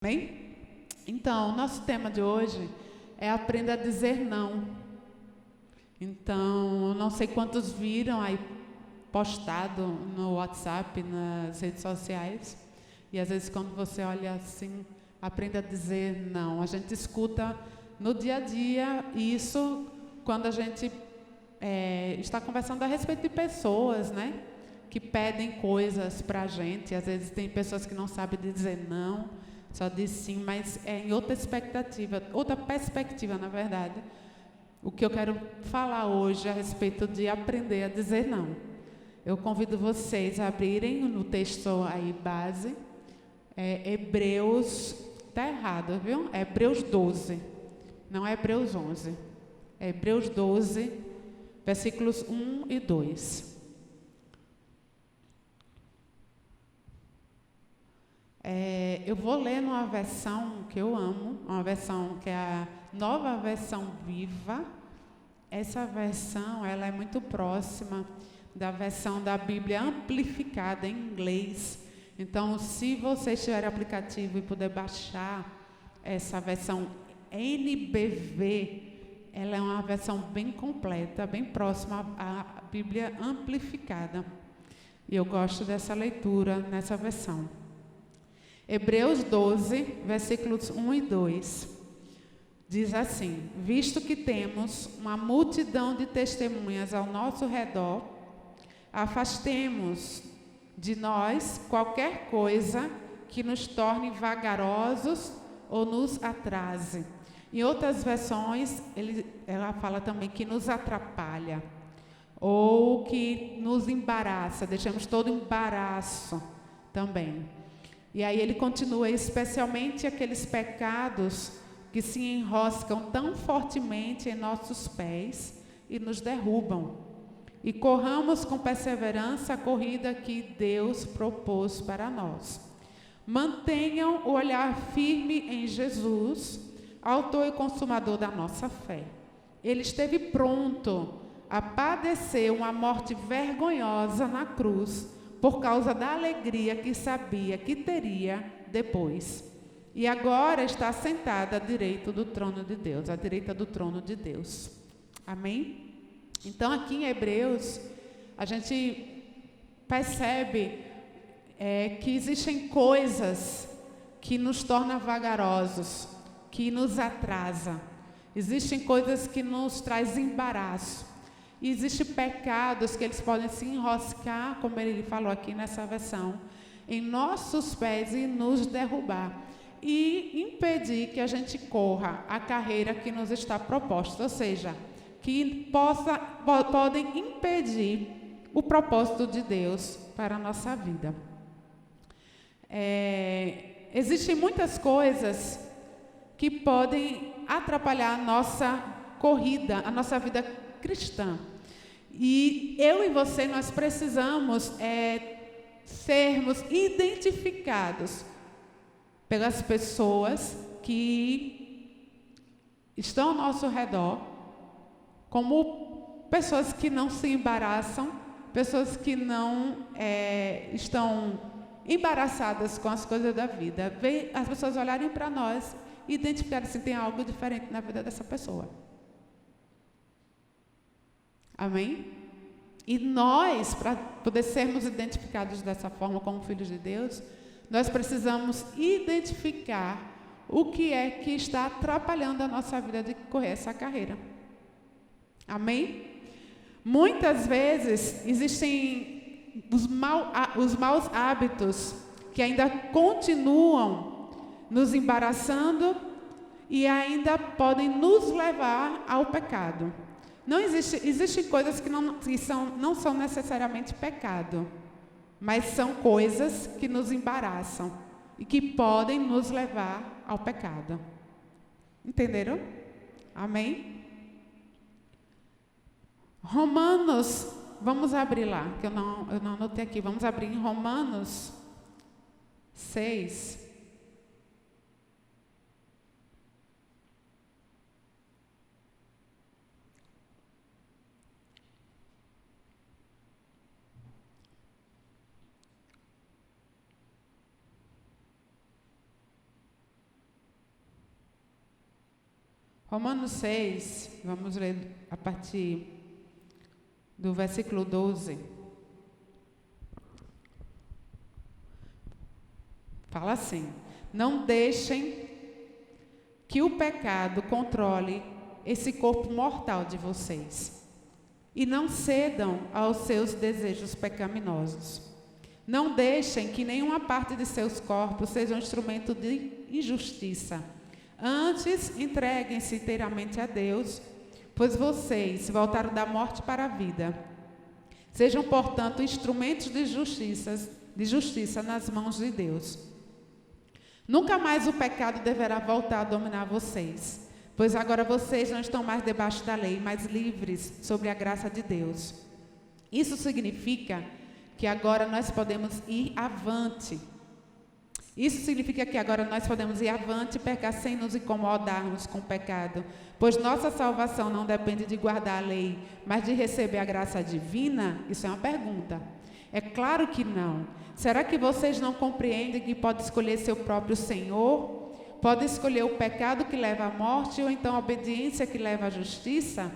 Amém? Então, nosso tema de hoje é aprenda a dizer não. Então, não sei quantos viram aí postado no WhatsApp, nas redes sociais. E às vezes quando você olha assim, aprenda a dizer não. A gente escuta no dia a dia isso quando a gente está conversando a respeito de pessoas, né? Que pedem coisas para a gente. Às vezes tem pessoas que não sabem dizer não, só diz sim, mas é em outra perspectiva, na verdade. O que eu quero falar hoje a respeito de aprender a dizer não. Eu convido vocês a abrirem no texto aí base, Hebreus, está errado, viu? É Hebreus 12, não é Hebreus 11. É Hebreus 12, versículos 1 e 2. Eu vou ler numa versão que eu amo, uma versão que é a Nova Versão Viva. Essa versão ela é muito próxima da versão da Bíblia amplificada em inglês. Então, se vocês tiverem aplicativo e puder baixar essa versão NBV, ela é uma versão bem completa, bem próxima à Bíblia amplificada. E eu gosto dessa leitura nessa versão. Hebreus 12, versículos 1 e 2, diz assim: visto que temos uma multidão de testemunhas ao nosso redor, afastemos de nós qualquer coisa que nos torne vagarosos ou nos atrase. Em outras versões, ela fala também que nos atrapalha, ou que nos embaraça, deixamos todo embaraço também. E aí ele continua, especialmente aqueles pecados que se enroscam tão fortemente em nossos pés e nos derrubam. E corramos com perseverança a corrida que Deus propôs para nós. Mantenham o olhar firme em Jesus, autor e consumador da nossa fé. Ele esteve pronto a padecer uma morte vergonhosa na cruz, por causa da alegria que sabia que teria depois. E agora está sentada à direita do trono de Deus, à direita do trono de Deus. Amém? Então, aqui em Hebreus, a gente percebe que existem coisas que nos tornam vagarosos, que nos atrasam. Existem coisas que nos trazem embaraço. E existem pecados que eles podem se enroscar, como ele falou aqui nessa versão, em nossos pés e nos derrubar. E impedir que a gente corra a carreira que nos está proposta. Ou seja, que podem impedir o propósito de Deus para a nossa vida. Existem muitas coisas que podem atrapalhar a nossa corrida, a nossa vida cristã. E eu e você, nós precisamos sermos identificados pelas pessoas que estão ao nosso redor como pessoas que não se embaraçam, pessoas que não estão embaraçadas com as coisas da vida. As pessoas olharem para nós e identificarem se tem algo diferente na vida dessa pessoa. Amém? E nós, para poder sermos identificados dessa forma como filhos de Deus, nós precisamos identificar o que é que está atrapalhando a nossa vida de correr essa carreira. Amém? Muitas vezes existem os maus hábitos que ainda continuam nos embaraçando e ainda podem nos levar ao pecado. Existem coisas que não são necessariamente pecado, mas são coisas que nos embaraçam e que podem nos levar ao pecado. Entenderam? Amém? Romanos, vamos abrir lá, que eu não anotei aqui, vamos abrir em Romanos 6. Romanos 6, vamos ler a partir do versículo 12. Fala assim: não deixem que o pecado controle esse corpo mortal de vocês e não cedam aos seus desejos pecaminosos. Não deixem que nenhuma parte de seus corpos seja um instrumento de injustiça. Antes, entreguem-se inteiramente a Deus, pois vocês voltaram da morte para a vida. Sejam, portanto, instrumentos de justiça nas mãos de Deus. Nunca mais o pecado deverá voltar a dominar vocês, pois agora vocês não estão mais debaixo da lei, mas livres sobre a graça de Deus. Isso significa que agora nós podemos ir avante. Isso significa que agora nós podemos ir avante e pecar sem nos incomodarmos com o pecado, pois nossa salvação não depende de guardar a lei, mas de receber a graça divina? Isso é uma pergunta. É claro que não. Será que vocês não compreendem que pode escolher seu próprio Senhor? Pode escolher o pecado que leva à morte ou então a obediência que leva à justiça?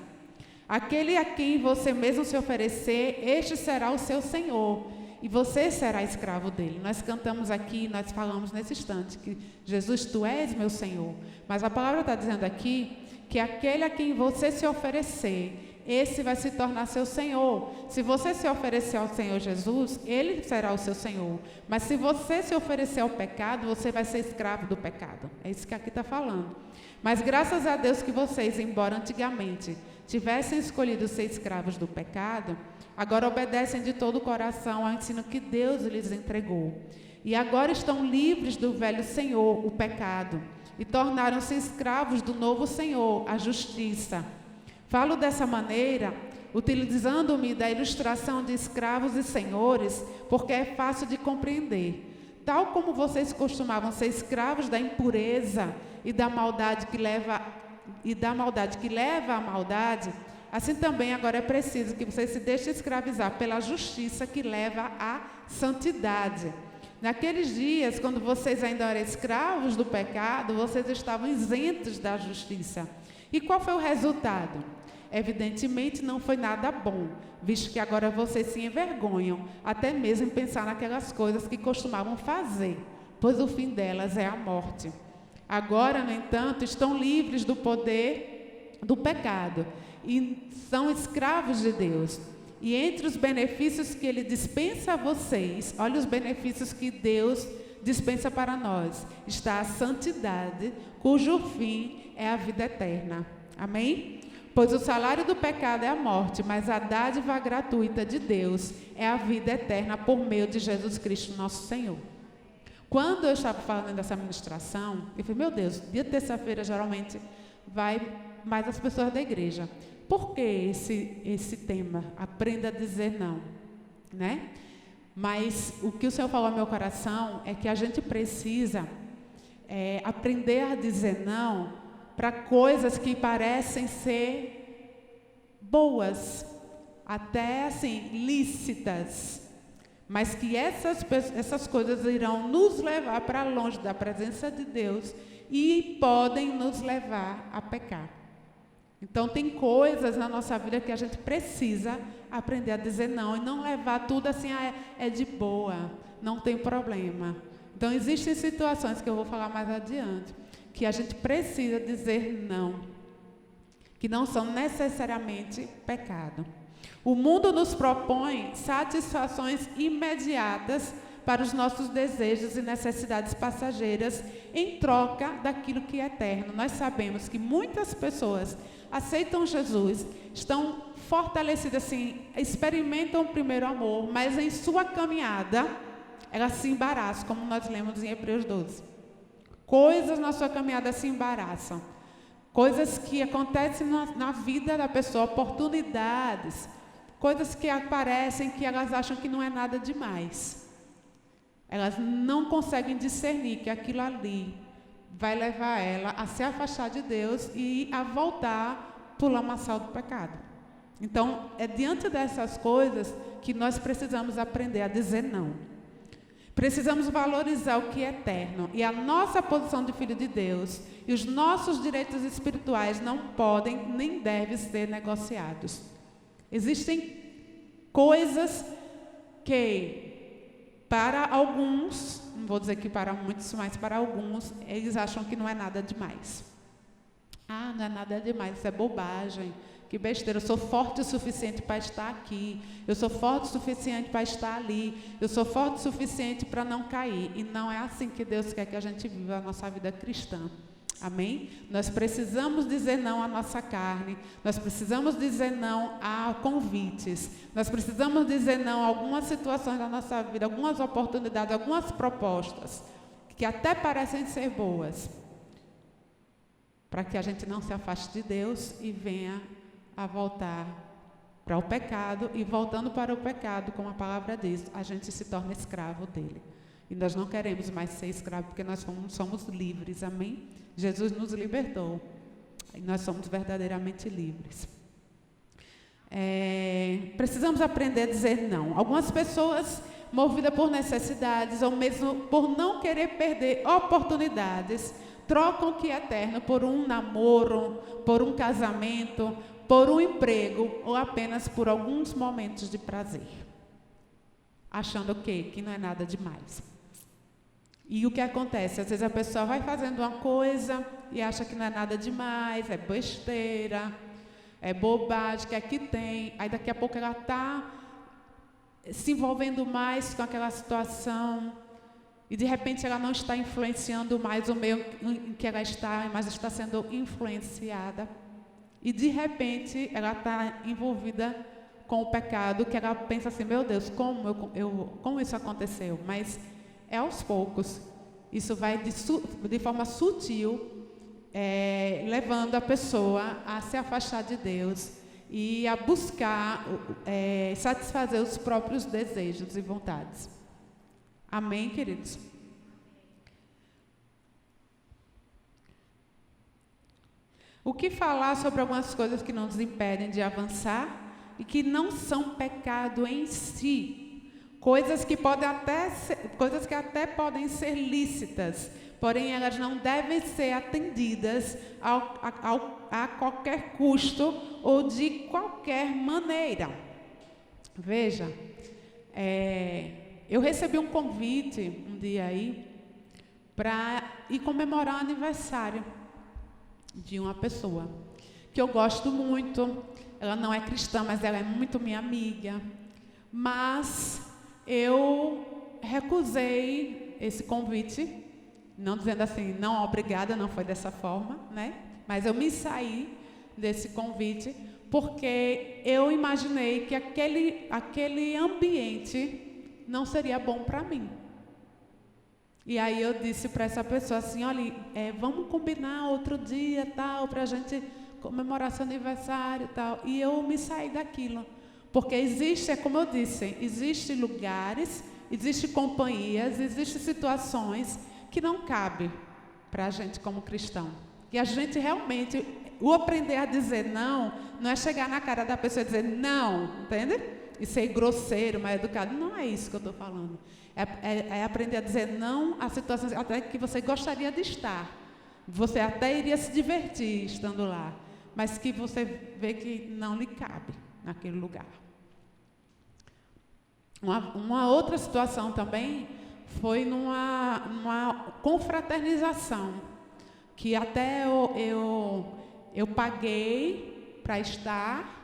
Aquele a quem você mesmo se oferecer, este será o seu Senhor, e você será escravo dele. Nós cantamos aqui, nós falamos nesse instante que Jesus, tu és meu Senhor. Mas a palavra está dizendo aqui que aquele a quem você se oferecer, esse vai se tornar seu Senhor. Se você se oferecer ao Senhor Jesus, ele será o seu Senhor. Mas se você se oferecer ao pecado, você vai ser escravo do pecado. É isso que aqui está falando. Mas graças a Deus que vocês, embora antigamente tivessem escolhido ser escravos do pecado, agora obedecem de todo o coração ao ensino que Deus lhes entregou. E agora estão livres do velho senhor, o pecado, e tornaram-se escravos do novo Senhor, a justiça. Falo dessa maneira, utilizando-me da ilustração de escravos e senhores, porque é fácil de compreender. Tal como vocês costumavam ser escravos da impureza e da maldade que leva à maldade, assim também agora é preciso que vocês se deixem escravizar pela justiça que leva à santidade. Naqueles dias, quando vocês ainda eram escravos do pecado, vocês estavam isentos da justiça. E qual foi o resultado? Evidentemente não foi nada bom, visto que agora vocês se envergonham, até mesmo em pensar naquelas coisas que costumavam fazer, pois o fim delas é a morte. Agora, no entanto, estão livres do poder do pecado e são escravos de Deus. E entre os benefícios que Ele dispensa a vocês, olha os benefícios que Deus dispensa para nós, está a santidade, cujo fim é a vida eterna. Amém? Pois o salário do pecado é a morte, mas a dádiva gratuita de Deus é a vida eterna por meio de Jesus Cristo, nosso Senhor. Quando eu estava falando dessa ministração, eu falei, meu Deus, dia de terça-feira geralmente vai mais as pessoas da igreja. Por que esse tema? Aprenda a dizer não, né? Mas o que o Senhor falou ao meu coração é que a gente precisa aprender a dizer não para coisas que parecem ser boas, até assim, lícitas, mas que essas coisas irão nos levar para longe da presença de Deus e podem nos levar a pecar. Então, tem coisas na nossa vida que a gente precisa aprender a dizer não e não levar tudo assim, é de boa, não tem problema. Então, existem situações que eu vou falar mais adiante, que a gente precisa dizer não, que não são necessariamente pecado. O mundo nos propõe satisfações imediatas para os nossos desejos e necessidades passageiras em troca daquilo que é eterno. Nós sabemos que muitas pessoas aceitam Jesus, estão fortalecidas assim, experimentam o primeiro amor, mas em sua caminhada, elas se embaraçam, como nós lemos em Hebreus 12. Coisas na sua caminhada se embaraçam. Coisas que acontecem na vida da pessoa, oportunidades, coisas que aparecem que elas acham que não é nada demais. Elas não conseguem discernir que aquilo ali vai levar ela a se afastar de Deus e a voltar para o lamaçal do pecado. Então, é diante dessas coisas que nós precisamos aprender a dizer não. Precisamos valorizar o que é eterno. E a nossa posição de filho de Deus e os nossos direitos espirituais não podem nem devem ser negociados. Existem coisas que, para alguns, não vou dizer que para muitos, mas para alguns, eles acham que não é nada demais. Ah, não é nada demais, isso é bobagem. Que besteira, eu sou forte o suficiente para estar aqui, eu sou forte o suficiente para estar ali, eu sou forte o suficiente para não cair. E não é assim que Deus quer que a gente viva a nossa vida cristã. Amém? Nós precisamos dizer não à nossa carne, nós precisamos dizer não a convites, nós precisamos dizer não a algumas situações da nossa vida, algumas oportunidades, algumas propostas, que até parecem ser boas, para que a gente não se afaste de Deus e venha a voltar para o pecado, e voltando para o pecado, como a palavra diz, a gente se torna escravo dele. E nós não queremos mais ser escravos, porque nós somos livres, amém? Jesus nos libertou, e nós somos verdadeiramente livres. Precisamos aprender a dizer não. Algumas pessoas, movidas por necessidades, ou mesmo por não querer perder oportunidades, trocam o que é eterno por um namoro, por um casamento, por um emprego, ou apenas por alguns momentos de prazer, achando o quê? Que não é nada demais. E o que acontece? Às vezes a pessoa vai fazendo uma coisa e acha que não é nada demais, é besteira, é bobagem, que aqui tem. Aí daqui a pouco ela está se envolvendo mais com aquela situação e de repente ela não está influenciando mais o meio em que ela está, mas está sendo influenciada. E de repente ela está envolvida com o pecado, que ela pensa assim, meu Deus, como isso aconteceu? Mas é aos poucos. Isso vai de forma sutil, levando a pessoa a se afastar de Deus e a buscar satisfazer os próprios desejos e vontades. Amém, queridos? O que falar sobre algumas coisas que nos impedem de avançar e que não são pecado em si? Coisas que até podem ser lícitas, porém elas não devem ser atendidas a qualquer custo ou de qualquer maneira. Veja, eu recebi um convite um dia aí para ir comemorar o aniversário de uma pessoa que eu gosto muito. Ela não é cristã, mas ela é muito minha amiga. Mas eu recusei esse convite, não dizendo assim, não, obrigada, não foi dessa forma, né? Mas eu me saí desse convite porque eu imaginei que aquele ambiente não seria bom para mim. E aí eu disse para essa pessoa assim, olha, vamos combinar outro dia, tal, para a gente comemorar seu aniversário e tal. E eu me saí daquilo. Porque como eu disse, existem lugares, existem companhias, existem situações que não cabem para a gente como cristão. E a gente realmente, o aprender a dizer não é chegar na cara da pessoa e dizer não, entende? E ser grosseiro, mal educado. Não é isso que eu estou falando. É aprender a dizer não a situações até que você gostaria de estar. Você até iria se divertir estando lá, mas que você vê que não lhe cabe naquele lugar. Uma outra situação também foi numa confraternização, que até eu paguei para estar,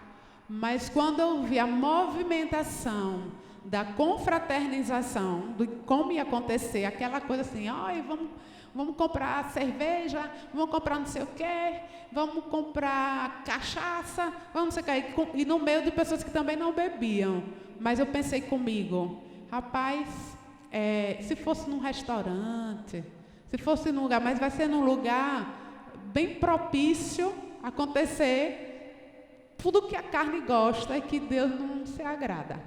mas quando eu vi a movimentação da confraternização, de como ia acontecer, aquela coisa assim, vamos comprar cerveja, vamos comprar não sei o quê, vamos comprar cachaça, vamos sei o quê, e no meio de pessoas que também não bebiam. Mas eu pensei comigo, rapaz, se fosse num restaurante, se fosse num lugar, mas vai ser num lugar bem propício a acontecer tudo que a carne gosta e que Deus não se agrada.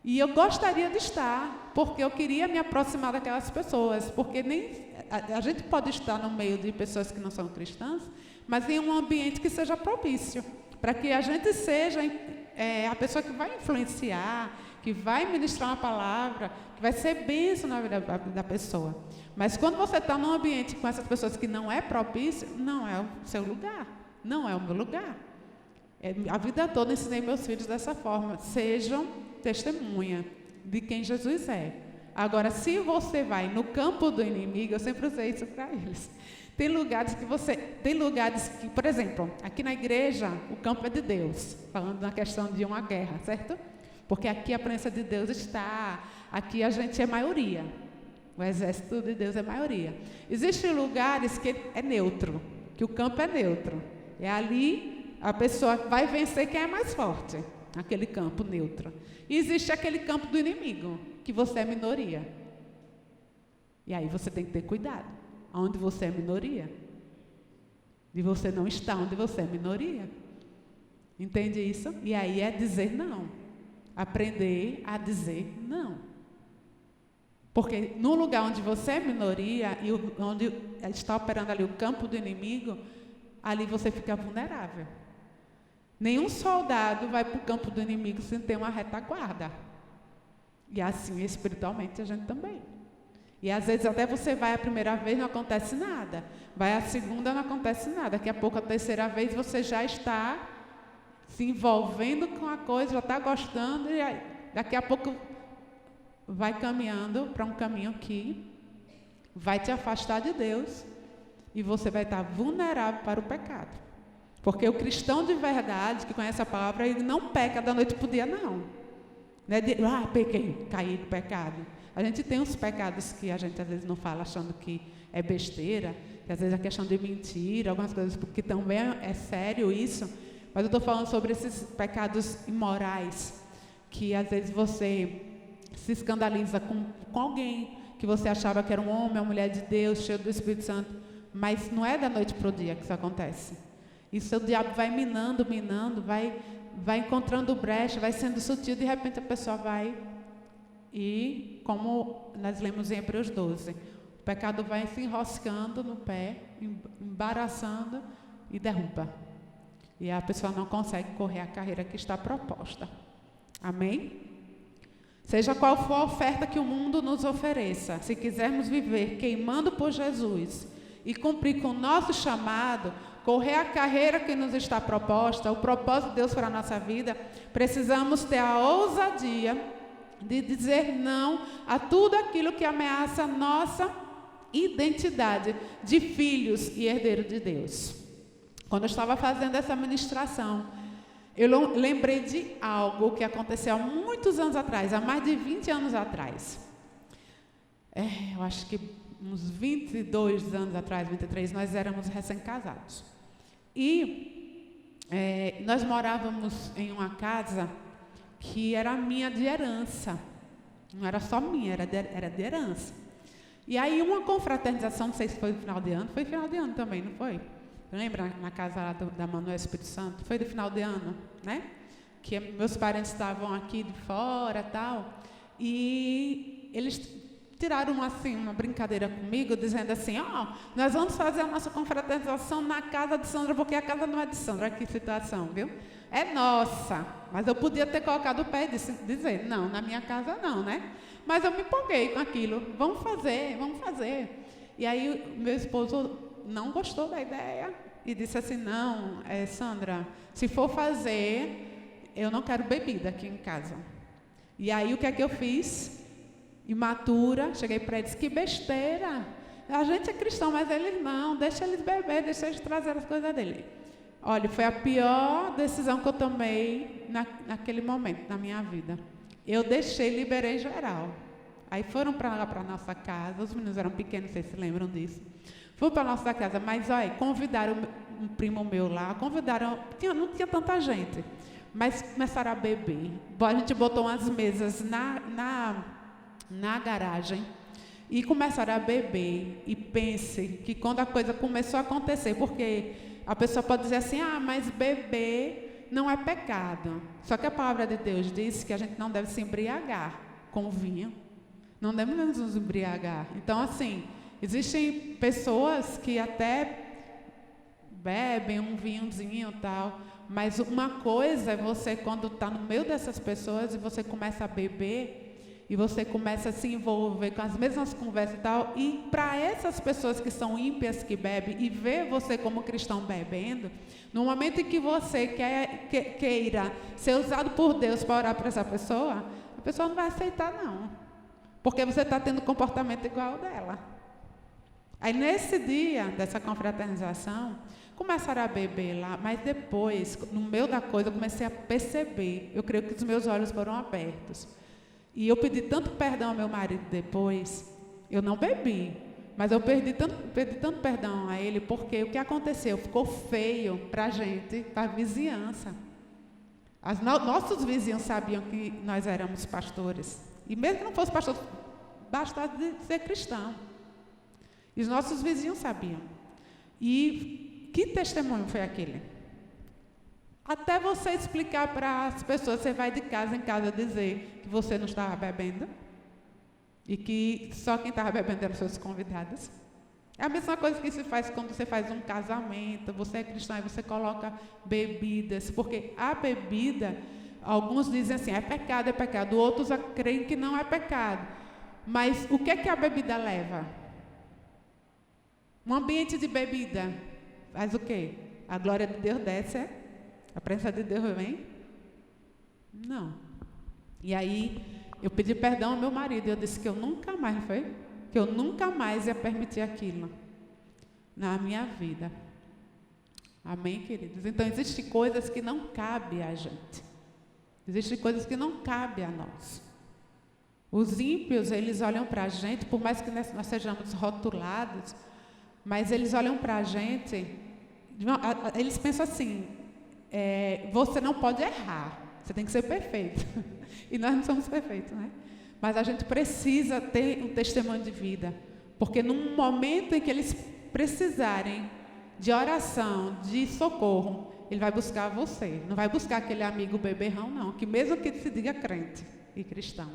E eu gostaria de estar, porque eu queria me aproximar daquelas pessoas, porque a gente pode estar no meio de pessoas que não são cristãs, mas em um ambiente que seja propício, para que a gente seja a pessoa que vai influenciar, que vai ministrar uma palavra, que vai ser bênção na vida da pessoa. Mas quando você está num ambiente com essas pessoas que não é propício, não é o seu lugar, não é o meu lugar. A vida toda ensinei meus filhos dessa forma, sejam testemunha de quem Jesus é. Agora, se você vai no campo do inimigo, eu sempre usei isso para eles. Tem lugares que, por exemplo, aqui na igreja, o campo é de Deus, falando na questão de uma guerra, certo? Porque aqui a presença de Deus está, aqui a gente é maioria, o exército de Deus é maioria. Existem lugares que é neutro, que o campo é neutro, é ali a pessoa vai vencer quem é mais forte, aquele campo neutro. E existe aquele campo do inimigo, que você é minoria. E aí você tem que ter cuidado, onde você é minoria, de você não estar onde você é minoria. Entende isso? E aí é dizer não. Aprender a dizer não. Porque no lugar onde você é minoria e onde está operando ali o campo do inimigo, ali você fica vulnerável. Nenhum soldado vai para o campo do inimigo sem ter uma retaguarda. E assim, espiritualmente, a gente também. E às vezes até você vai a primeira vez, não acontece nada. Vai a segunda, não acontece nada. Daqui a pouco, a terceira vez, você já está se envolvendo com a coisa, já está gostando, e aí, daqui a pouco vai caminhando para um caminho que vai te afastar de Deus e você vai estar vulnerável para o pecado. Porque o cristão de verdade, que conhece a palavra, ele não peca da noite para o dia, não. Não é de, pequei, caí no pecado. A gente tem uns pecados que a gente às vezes não fala achando que é besteira, que às vezes é questão de mentira, algumas coisas, porque também é sério isso. Mas eu estou falando sobre esses pecados imorais, que às vezes você se escandaliza com alguém que você achava que era um homem, uma mulher de Deus, cheio do Espírito Santo, mas não é da noite para o dia que isso acontece. Isso o diabo vai minando, vai encontrando brecha, vai sendo sutil, de repente a pessoa vai e, como nós lemos em Hebreus 12, o pecado vai se enroscando no pé, embaraçando e derruba. E a pessoa não consegue correr a carreira que está proposta. Amém? Seja qual for a oferta que o mundo nos ofereça, se quisermos viver queimando por Jesus e cumprir com o nosso chamado, correr a carreira que nos está proposta, o propósito de Deus para a nossa vida, precisamos ter a ousadia de dizer não a tudo aquilo que ameaça a nossa identidade de filhos e herdeiros de Deus. Quando eu estava fazendo essa ministração, eu lembrei de algo que aconteceu há muitos anos atrás, há mais de 20 anos atrás. Eu acho que uns 22 anos atrás, 23, nós éramos recém-casados. E nós morávamos em uma casa que era minha de herança. Não era só minha, era de herança. E aí uma confraternização, não sei se foi no final de ano, foi final de ano também, não foi? Lembra na casa lá da Manuel Espírito Santo? Foi do final de ano, né? Que meus parentes estavam aqui de fora e tal. E eles tiraram assim, uma brincadeira comigo, dizendo assim, nós vamos fazer a nossa confraternização na casa de Sandra, porque a casa não é de Sandra. Que situação, viu? É nossa. Mas eu podia ter colocado o pé e dizer, não, na minha casa não, né? Mas eu me empolguei com aquilo. Vamos fazer. E aí meu esposo não gostou da ideia e disse assim, não, Sandra, se for fazer, eu não quero bebida aqui em casa. E aí o que é que eu fiz? Imatura, cheguei para ele e disse, que besteira, a gente é cristão, mas eles não, deixa eles beber, deixa eles trazer as coisas dele. Olha, foi a pior decisão que eu tomei naquele momento, na minha vida. Eu liberei geral. Aí foram para lá, para a nossa casa, os meninos eram pequenos, vocês se lembram disso. Fui para a nossa casa, mas olha, convidaram um primo meu lá, não tinha tanta gente, mas começaram a beber. A gente botou umas mesas na garagem e começaram a beber. E pense que quando a coisa começou a acontecer, porque a pessoa pode dizer assim, mas beber não é pecado. Só que a palavra de Deus diz que a gente não deve se embriagar com vinho. Não devemos nos embriagar. Então, assim, existem pessoas que até bebem um vinhozinho e tal, Mas uma coisa é você, quando está no meio dessas pessoas e você começa a beber, e você começa a se envolver com as mesmas conversas e tal, e para essas pessoas que são ímpias, que bebem, e ver você como cristão bebendo, no momento em que você queira ser usado por Deus para orar para essa pessoa, a pessoa não vai aceitar, não. Porque você está tendo comportamento igual ao dela. Aí, nesse dia dessa confraternização, começaram a beber lá, mas depois, no meio da coisa, eu comecei a perceber, eu creio que os meus olhos foram abertos. E eu pedi tanto perdão ao meu marido depois, eu não bebi, mas eu pedi tanto perdão a ele, porque o que aconteceu? Ficou feio para a gente, para a vizinhança. Nossos vizinhos sabiam que nós éramos pastores. E mesmo que não fosse pastor, bastava de ser cristão. E os nossos vizinhos sabiam. E que testemunho foi aquele? Até você explicar para as pessoas, você vai de casa em casa dizer que você não estava bebendo e que só quem estava bebendo eram seus convidados. É a mesma coisa que se faz quando você faz um casamento, você é cristão e você coloca bebidas, porque a bebida, alguns dizem assim, é pecado, outros creem que não é pecado. Mas o que é que a bebida leva? Um ambiente de bebida faz o quê? A glória de Deus desce, a presença de Deus vem? Não. E aí, eu pedi perdão ao meu marido, eu disse que eu nunca mais, não foi? Que eu nunca mais ia permitir aquilo na minha vida. Amém, queridos? Então, existem coisas que não cabem a gente. Existem coisas que não cabem a nós. Os ímpios, eles olham para a gente, por mais que nós sejamos rotulados, mas eles olham para a gente, eles pensam assim, você não pode errar, você tem que ser perfeito. E nós não somos perfeitos, né? Mas a gente precisa ter um testemunho de vida, porque num momento em que eles precisarem de oração, de socorro, ele vai buscar você, não vai buscar aquele amigo beberrão, não, que mesmo que se diga crente e cristão.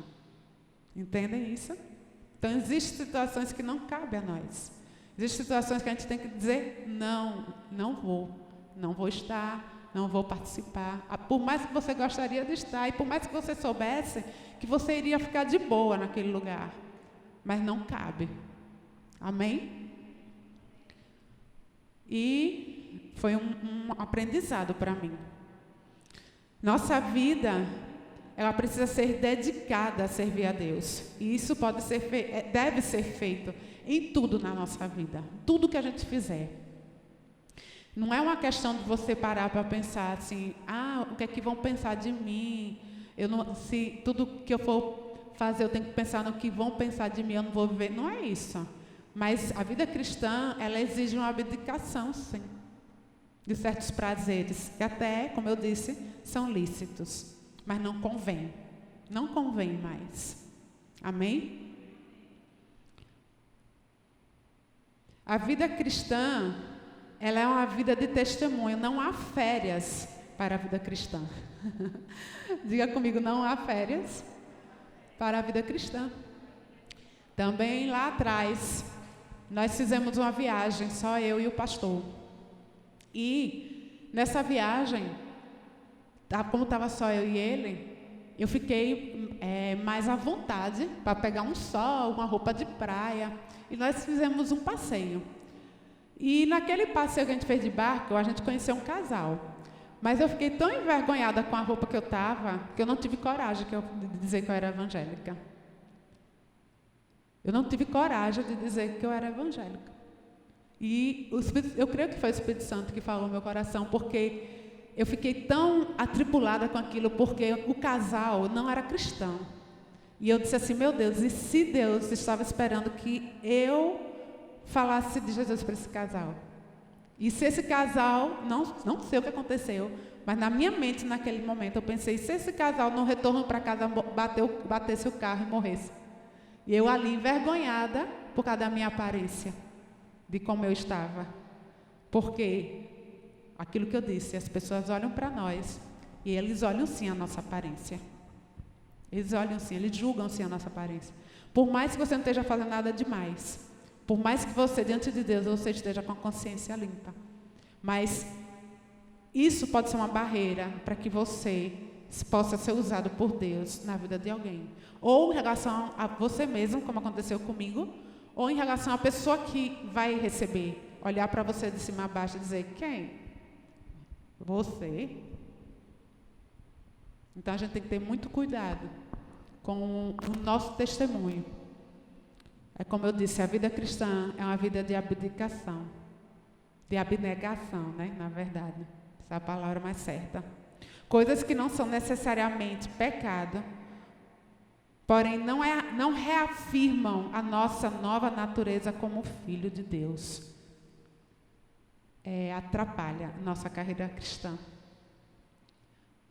Entendem isso? Então, existem situações que não cabem a nós. Existem situações que a gente tem que dizer, não vou estar, não vou participar. Por mais que você gostaria de estar, e por mais que você soubesse que você iria ficar de boa naquele lugar, mas não cabe. Amém? E foi um aprendizado para mim. Nossa vida, ela precisa ser dedicada a servir a Deus. E isso deve ser feito em tudo na nossa vida. Tudo que a gente fizer. Não é uma questão de você parar para pensar assim, o que é que vão pensar de mim? Se tudo que eu for fazer, eu tenho que pensar no que vão pensar de mim, eu não vou viver. Não é isso. Mas a vida cristã, ela exige uma abdicação, sim, de certos prazeres, que até, como eu disse, são lícitos. Mas não convém. Não convém mais. Amém? A vida cristã, ela é uma vida de testemunho. Não há férias para a vida cristã. Diga comigo, não há férias para a vida cristã. Também lá atrás, nós fizemos uma viagem, só eu e o pastor. E nessa viagem, como estava só eu e ele, eu fiquei mais à vontade para pegar um sol, uma roupa de praia. E nós fizemos um passeio. E naquele passeio que a gente fez de barco, a gente conheceu um casal. Mas eu fiquei tão envergonhada com a roupa que eu estava, que eu não tive coragem de dizer que eu era evangélica. Eu não tive coragem de dizer que eu era evangélica. E eu creio que foi o Espírito Santo que falou no meu coração, porque eu fiquei tão atribulada com aquilo, porque o casal não era cristão. E eu disse assim, meu Deus, e se Deus estava esperando que eu falasse de Jesus para esse casal? E se esse casal, não sei o que aconteceu, mas na minha mente naquele momento eu pensei, se esse casal no retorno para casa batesse o carro e morresse? E eu ali envergonhada por causa da minha aparência, de como eu estava. Porque aquilo que eu disse, as pessoas olham para nós e eles olham sim a nossa aparência. Eles olham sim, eles julgam sim a nossa aparência. Por mais que você não esteja fazendo nada demais, por mais que você, diante de Deus, você esteja com a consciência limpa. Mas Isso pode ser uma barreira para que você possa ser usado por Deus na vida de alguém. Ou em relação a você mesmo, como aconteceu comigo, ou em relação à pessoa que vai receber. Olhar para você de cima a baixo e dizer, quem? Você? Então a gente tem que ter muito cuidado com o nosso testemunho. É como eu disse, a vida cristã é uma vida de abdicação, de abnegação, né? Na verdade, essa é a palavra mais certa. Coisas que não são necessariamente pecado, porém não reafirmam a nossa nova natureza como filho de Deus. Atrapalha a nossa carreira cristã.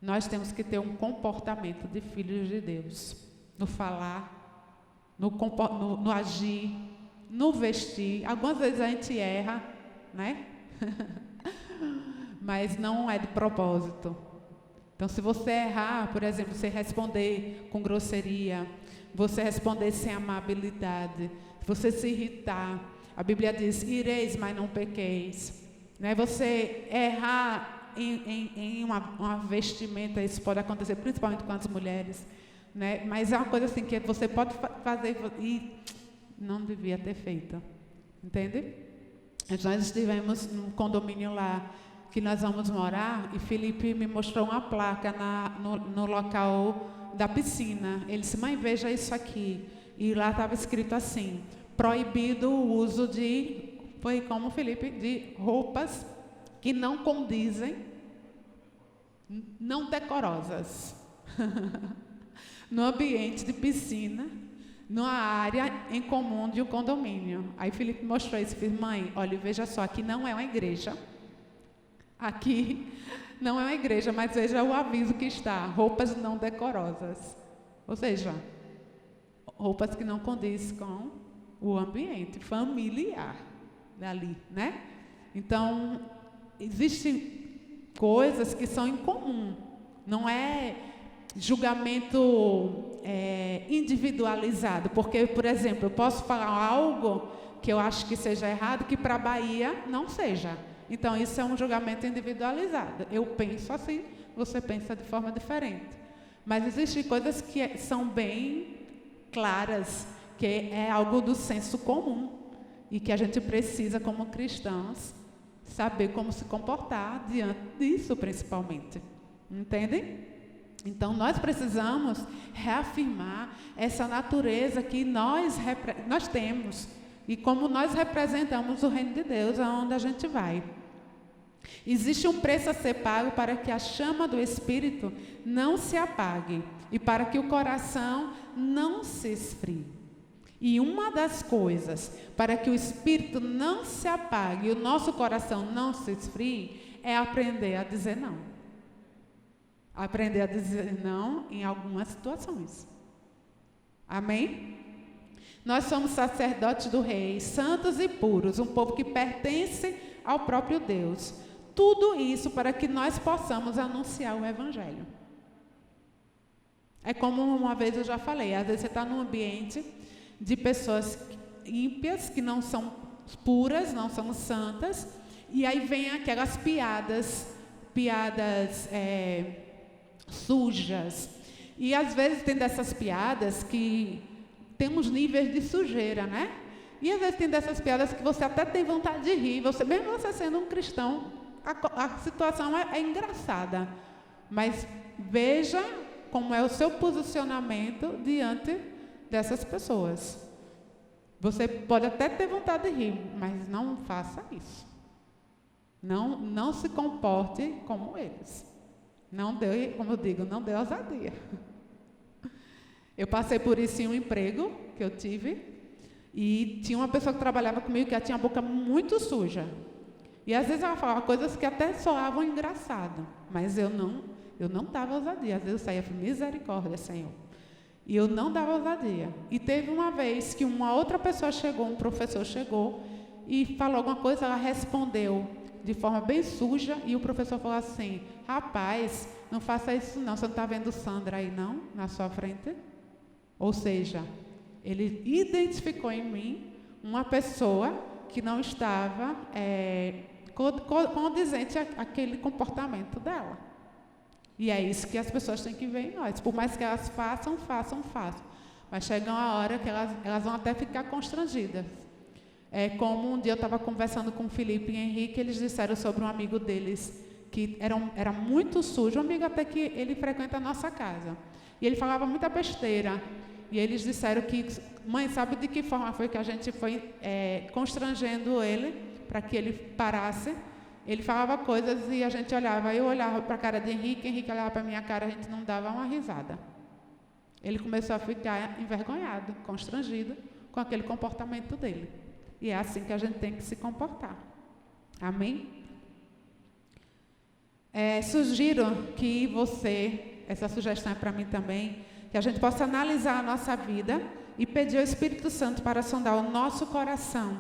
Nós temos que ter um comportamento de filhos de Deus, no falar, no agir, no vestir. Algumas vezes a gente erra, né? Mas não é de propósito. Então, se você errar, por exemplo, você responder com grosseria, você responder sem amabilidade, você se irritar, a Bíblia diz, ireis, mas não pequeis. Né? Você errar em uma vestimenta, isso pode acontecer principalmente com as mulheres, né? Mas é uma coisa assim que você pode fazer e não devia ter feito, entende? Nós estivemos num condomínio lá que nós vamos morar e Felipe me mostrou uma placa no local da piscina. Ele disse, mãe, veja isso aqui. E lá estava escrito assim, proibido o uso de, foi como Felipe, de roupas que não condizem, não decorosas, no ambiente de piscina, numa área em comum de um condomínio. Aí Felipe mostrou isso e disse, mãe, olha, veja só, aqui não é uma igreja, aqui não é uma igreja, mas veja o aviso que está, roupas não decorosas, ou seja, roupas que não condizem com o ambiente familiar dali, né? Então, existem coisas que são incomum, não é julgamento individualizado, porque, por exemplo, eu posso falar algo que eu acho que seja errado, que para a Bahia não seja. Então, isso é um julgamento individualizado. Eu penso assim, você pensa de forma diferente. Mas existem coisas que são bem claras, que é algo do senso comum e que a gente precisa, como cristãos, saber como se comportar diante disso, principalmente. Entendem? Então, nós precisamos reafirmar essa natureza que nós temos e como nós representamos o reino de Deus aonde a gente vai. Existe um preço a ser pago para que a chama do Espírito não se apague e para que o coração não se esfrie. E uma das coisas para que o Espírito não se apague e o nosso coração não se esfrie é aprender a dizer não. Aprender a dizer não em algumas situações. Amém? Nós somos sacerdotes do Rei, santos e puros, um povo que pertence ao próprio Deus. Tudo isso para que nós possamos anunciar o Evangelho. É como uma vez eu já falei, às vezes você está num ambiente de pessoas ímpias, que não são puras, não são santas, e aí vem aquelas piadas sujas. E às vezes tem dessas piadas que tem uns níveis de sujeira, né? E às vezes tem dessas piadas que você até tem vontade de rir, mesmo você sendo um cristão, a situação é engraçada. Mas veja como é o seu posicionamento diante dessas pessoas. Você pode até ter vontade de rir, mas não faça isso. Não se comporte como eles. Não dê, como eu digo, não dê ousadia. Eu passei por isso em um emprego que eu tive e tinha uma pessoa que trabalhava comigo que ela tinha a boca muito suja. E às vezes ela falava coisas que até soavam engraçado, mas eu não dava ousadia. Às vezes eu saía e falei, misericórdia, Senhor. E eu não dava ousadia. E teve uma vez que uma outra pessoa chegou, um professor chegou e falou alguma coisa, ela respondeu de forma bem suja, e o professor falou assim, rapaz, não faça isso não, você não está vendo Sandra aí não, na sua frente? Ou seja, ele identificou em mim uma pessoa que não estava condizente àquele comportamento dela. E é isso que as pessoas têm que ver em nós. Por mais que elas façam. Mas chega uma hora que elas vão até ficar constrangidas. É como um dia eu estava conversando com o Felipe e Henrique, eles disseram sobre um amigo deles, que era muito sujo, um amigo até que ele frequenta a nossa casa. E ele falava muita besteira. E eles disseram que, mãe, sabe de que forma foi que a gente foi constrangendo ele para que ele parasse? Ele falava coisas e a gente olhava. Eu olhava para a cara de Henrique, Henrique olhava para a minha cara, a gente não dava uma risada. Ele começou a ficar envergonhado, constrangido com aquele comportamento dele. E é assim que a gente tem que se comportar. Amém? Sugiro que você, essa sugestão é para mim também, que a gente possa analisar a nossa vida e pedir ao Espírito Santo para sondar o nosso coração,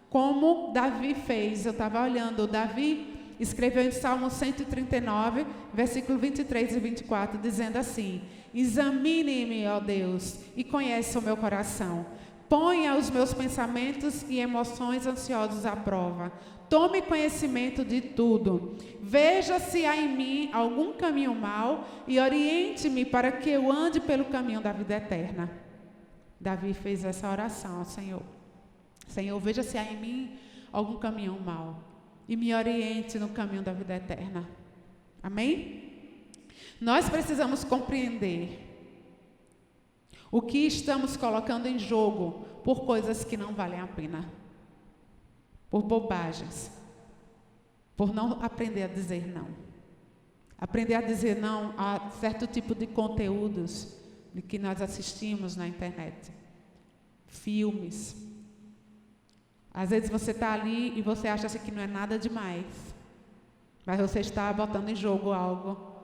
como Davi fez. Eu estava olhando, Davi escreveu em Salmo 139, versículo 23 e 24, dizendo assim: examine-me, ó Deus, e conheça o meu coração. Ponha os meus pensamentos e emoções ansiosos à prova. Tome conhecimento de tudo. Veja se há em mim algum caminho mau e oriente-me para que eu ande pelo caminho da vida eterna. Davi fez essa oração ao Senhor. Senhor, veja se há em mim algum caminho mau e me oriente no caminho da vida eterna. Amém? Nós precisamos compreender o que estamos colocando em jogo por coisas que não valem a pena, por bobagens, por não aprender a dizer não. Aprender a dizer não a certo tipo de conteúdos de que nós assistimos na internet, filmes. Às vezes você está ali e você acha que não é nada demais, mas você está botando em jogo algo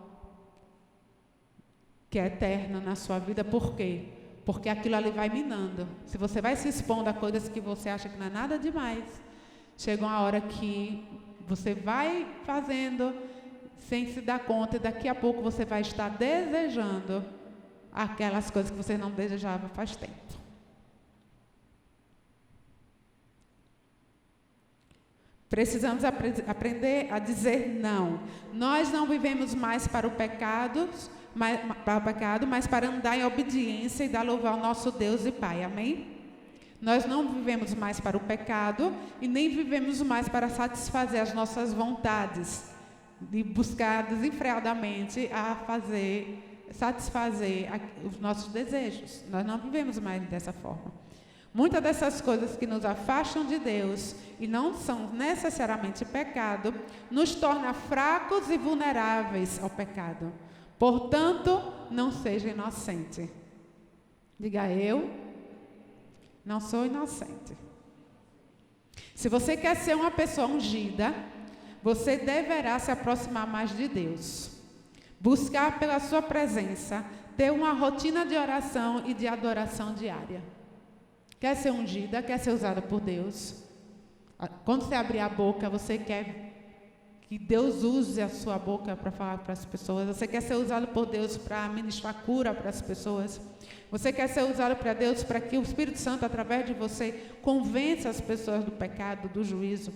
que é eterno na sua vida. Por quê? Porque aquilo ali vai minando. Se você vai se expondo a coisas que você acha que não é nada demais, chega uma hora que você vai fazendo sem se dar conta, e daqui a pouco você vai estar desejando aquelas coisas que você não desejava faz tempo. Precisamos aprender a dizer não. Nós não vivemos mais para o pecado, mas para andar em obediência e dar louvor ao nosso Deus e Pai. Amém? Nós não vivemos mais para o pecado e nem vivemos mais para satisfazer as nossas vontades, de buscar desenfreadamente satisfazer os nossos desejos. Nós não vivemos mais dessa forma. Muitas dessas coisas que nos afastam de Deus e não são necessariamente pecado, nos torna fracos e vulneráveis ao pecado. Portanto, não seja inocente. Diga: eu não sou inocente. Se você quer ser uma pessoa ungida, você deverá se aproximar mais de Deus. Buscar pela sua presença, ter uma rotina de oração e de adoração diária. Quer ser ungida, quer ser usada por Deus? Quando você abrir a boca, você quer que Deus use a sua boca para falar para as pessoas? Você quer ser usado por Deus para ministrar cura para as pessoas? Você quer ser usado para Deus para que o Espírito Santo, através de você, convença as pessoas do pecado, do juízo,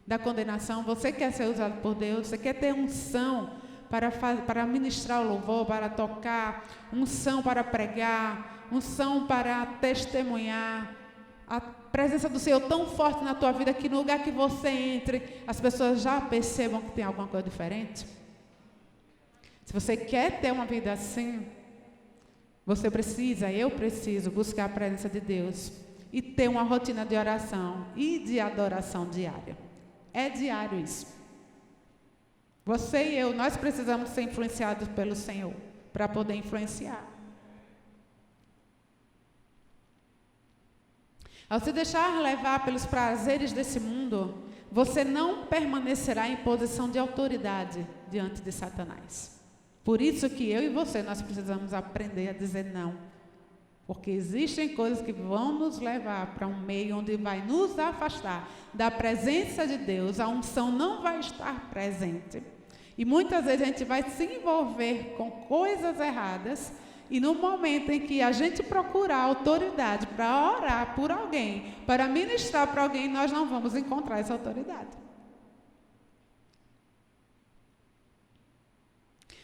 da condenação? Você quer ser usado por Deus? Você quer ter unção para ministrar o louvor, para tocar, unção para pregar, unção para testemunhar, a presença do Senhor tão forte na tua vida que no lugar que você entre, as pessoas já percebam que tem alguma coisa diferente? Se você quer ter uma vida assim, eu preciso buscar a presença de Deus e ter uma rotina de oração e de adoração diária. É diário isso. Você e eu, nós precisamos ser influenciados pelo Senhor para poder influenciar. Ao se deixar levar pelos prazeres desse mundo, você não permanecerá em posição de autoridade diante de Satanás. Por isso que eu e você, nós precisamos aprender a dizer não. Porque existem coisas que vão nos levar para um meio onde vai nos afastar da presença de Deus. A unção não vai estar presente. E muitas vezes a gente vai se envolver com coisas erradas. E no momento em que a gente procurar autoridade para orar por alguém, para ministrar para alguém, nós não vamos encontrar essa autoridade.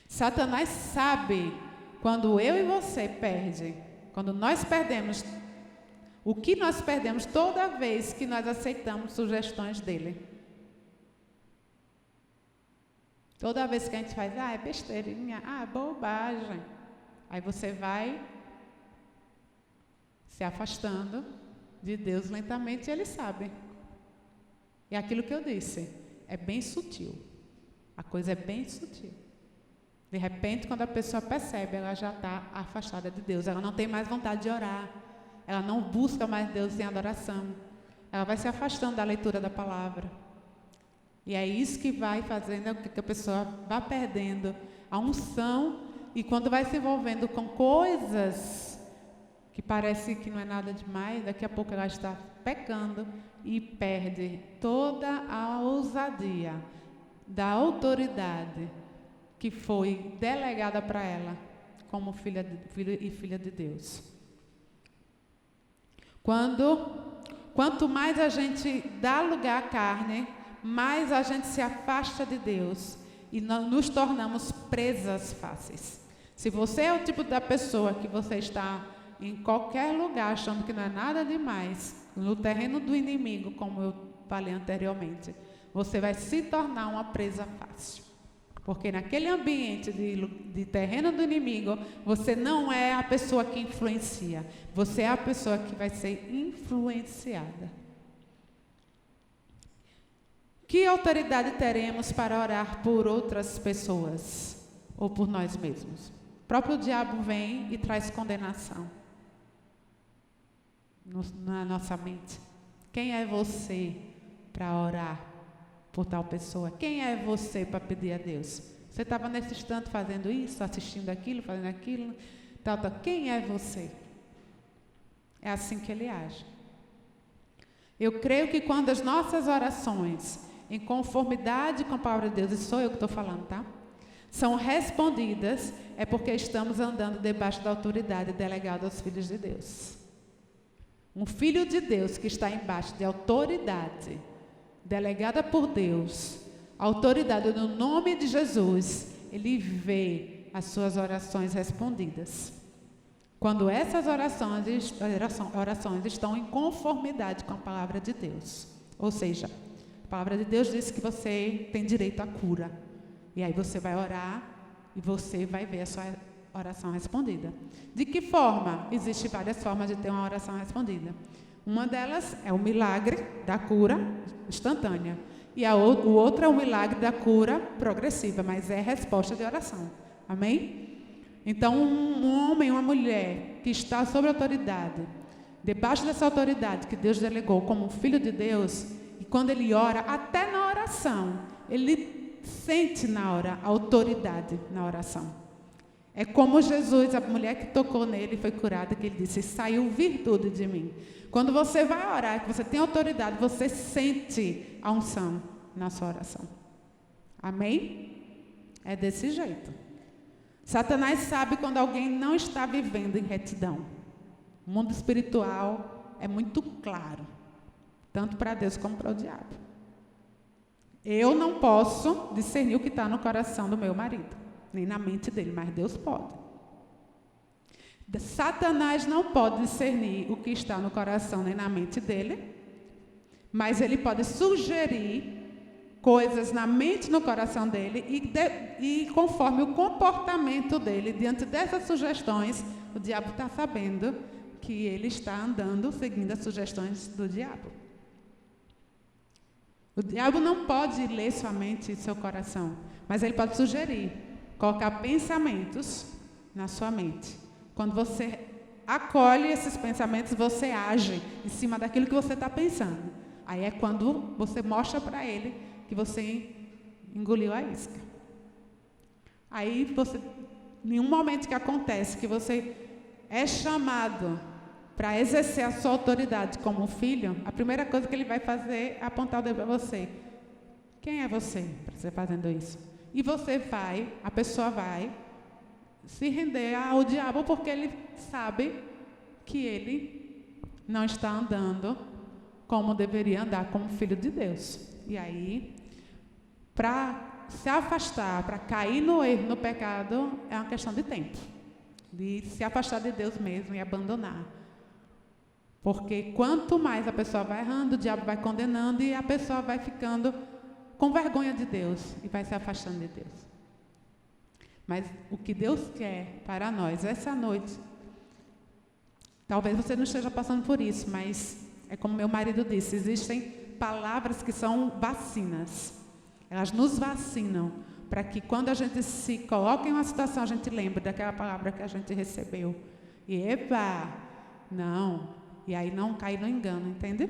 Satanás sabe quando eu e você perde, quando nós perdemos, o que nós perdemos toda vez que nós aceitamos sugestões dele. Toda vez que a gente faz, é besteirinha, bobagem. Aí você vai se afastando de Deus lentamente e ele sabe. É aquilo que eu disse, é bem sutil. A coisa é bem sutil. De repente, quando a pessoa percebe, ela já está afastada de Deus. Ela não tem mais vontade de orar. Ela não busca mais Deus em adoração. Ela vai se afastando da leitura da palavra. E é isso que vai fazendo com que a pessoa vá perdendo a unção. E quando vai se envolvendo com coisas que parece que não é nada demais, daqui a pouco ela está pecando e perde toda a ousadia da autoridade que foi delegada para ela como filho e filha de Deus. Quanto mais a gente dá lugar à carne, mais a gente se afasta de Deus e nos tornamos presas fáceis. Se você é o tipo da pessoa que você está em qualquer lugar achando que não é nada demais, no terreno do inimigo, como eu falei anteriormente, você vai se tornar uma presa fácil. Porque naquele ambiente de terreno do inimigo, você não é a pessoa que influencia. Você é a pessoa que vai ser influenciada. Que autoridade teremos para orar por outras pessoas? Ou por nós mesmos? O próprio diabo vem e traz condenação na nossa mente. Quem é você para orar por tal pessoa? Quem é você para pedir a Deus? Você estava nesse instante fazendo isso, assistindo aquilo, fazendo aquilo, tal. Quem é você? É assim que ele age. Eu creio que quando as nossas orações, em conformidade com a palavra de Deus, e sou eu que estou falando, tá? São respondidas, é porque estamos andando debaixo da autoridade delegada aos filhos de Deus. Um filho de Deus que está embaixo de autoridade delegada por Deus, autoridade no nome de Jesus, ele vê as suas orações respondidas. Quando essas orações estão em conformidade com a palavra de Deus. Ou seja, a palavra de Deus diz que você tem direito à cura. E aí você vai orar e você vai ver a sua oração respondida. De que forma? Existem várias formas de ter uma oração respondida. Uma delas é o milagre da cura instantânea. E o outro é o milagre da cura progressiva, mas é resposta de oração. Amém? Então, um homem, uma mulher que está sob autoridade, debaixo dessa autoridade que Deus delegou como um filho de Deus, e quando ele ora, até na oração, ele sente na hora a autoridade na oração. É como Jesus, a mulher que tocou nele foi curada, que ele disse, saiu virtude de mim. Quando você vai orar, que você tem autoridade, você sente a unção na sua oração. Amém? É desse jeito. Satanás sabe quando alguém não está vivendo em retidão. O mundo espiritual é muito claro, tanto para Deus como para o diabo. Eu não posso discernir o que está no coração do meu marido, nem na mente dele, mas Deus pode. Satanás não pode discernir o que está no coração nem na mente dele, mas ele pode sugerir coisas na mente e no coração dele e conforme o comportamento dele, diante dessas sugestões, o diabo está sabendo que ele está andando seguindo as sugestões do diabo. O diabo não pode ler sua mente e seu coração, mas ele pode sugerir, colocar pensamentos na sua mente. Quando você acolhe esses pensamentos, você age em cima daquilo que você está pensando. Aí é quando você mostra para ele que você engoliu a isca. Aí você, em um momento que acontece que você é chamado para exercer a sua autoridade como filho, a primeira coisa que ele vai fazer é apontar o dedo para você. Quem é você para você fazendo isso? E você vai, a pessoa vai se render ao diabo porque ele sabe que ele não está andando como deveria andar como filho de Deus. E aí, para se afastar, para cair no erro, no pecado, é uma questão de tempo. De se afastar de Deus mesmo e abandonar. Porque quanto mais a pessoa vai errando, o diabo vai condenando e a pessoa vai ficando com vergonha de Deus e vai se afastando de Deus. Mas o que Deus quer para nós essa noite, talvez você não esteja passando por isso, mas é como meu marido disse, existem palavras que são vacinas. Elas nos vacinam para que quando a gente se coloca em uma situação, a gente lembre daquela palavra que a gente recebeu. E epa, não. E aí não cai no engano, entende?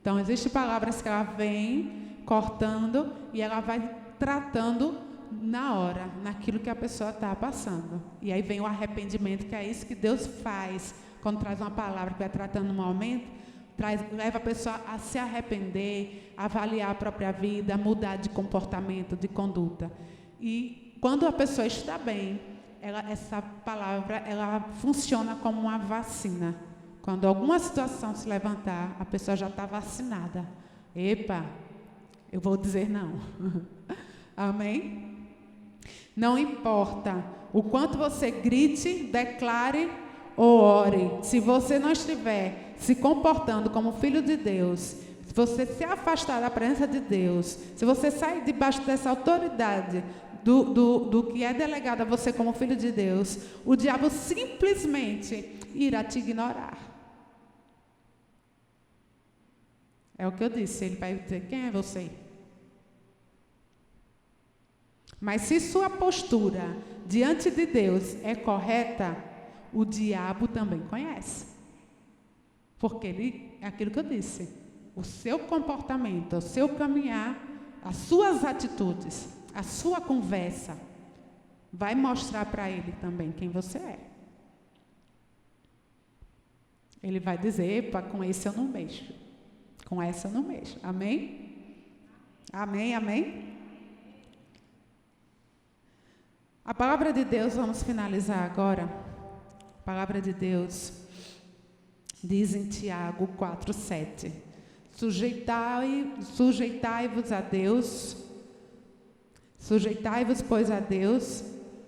Então, existem palavras que ela vem cortando e ela vai tratando na hora, naquilo que a pessoa está passando. E aí vem o arrependimento, que é isso que Deus faz quando traz uma palavra que vai tratando no momento, leva a pessoa a se arrepender, a avaliar a própria vida, a mudar de comportamento, de conduta. E quando a pessoa está bem, essa palavra ela funciona como uma vacina. Quando alguma situação se levantar, a pessoa já está vacinada. Epa, eu vou dizer não. Amém? Não importa o quanto você grite, declare ou ore, se você não estiver se comportando como filho de Deus, se você se afastar da presença de Deus, se você sair debaixo dessa autoridade do que é delegado a você como filho de Deus, o diabo simplesmente irá te ignorar. É o que eu disse, ele vai dizer, quem é você? Mas se sua postura diante de Deus é correta, o diabo também conhece. Porque ele, é aquilo que eu disse, o seu comportamento, o seu caminhar, as suas atitudes, a sua conversa, vai mostrar para ele também quem você é. Ele vai dizer, epa, com esse eu não mexo. Com essa eu não mexo. Amém? Amém, amém? A palavra de Deus, vamos finalizar agora. A palavra de Deus diz em Tiago 4:7. Sujeitai-vos a Deus, sujeitai-vos, pois, a Deus,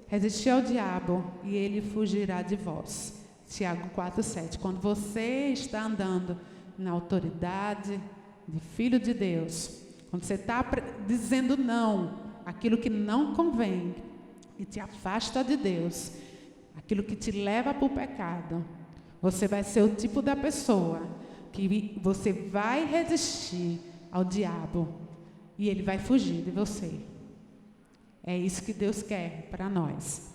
resisti ao diabo e ele fugirá de vós. Tiago 4:7. Quando você está andando na autoridade de filho de Deus, quando você está dizendo não, aquilo que não convém, e te afasta de Deus, aquilo que te leva para o pecado, você vai ser o tipo da pessoa que você vai resistir ao diabo e ele vai fugir de você. É isso que Deus quer para nós.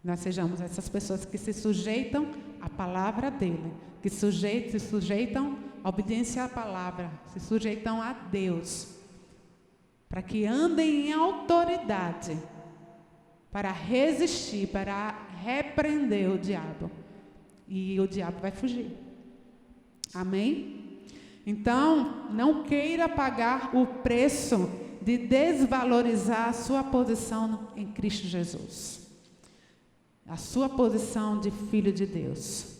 Nós sejamos essas pessoas que se sujeitam à palavra dele, que se sujeitam à obediência à palavra, se sujeitam a Deus, para que andem em autoridade, para resistir, para repreender o diabo. E o diabo vai fugir. Amém? Então, não queira pagar o preço de desvalorizar a sua posição em Cristo Jesus. A sua posição de filho de Deus.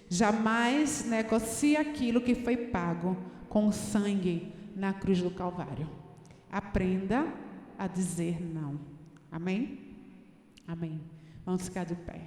Jamais negocie aquilo que foi pago com sangue na cruz do Calvário. Aprenda a dizer não. Amém? Amém. Vamos ficar de pé.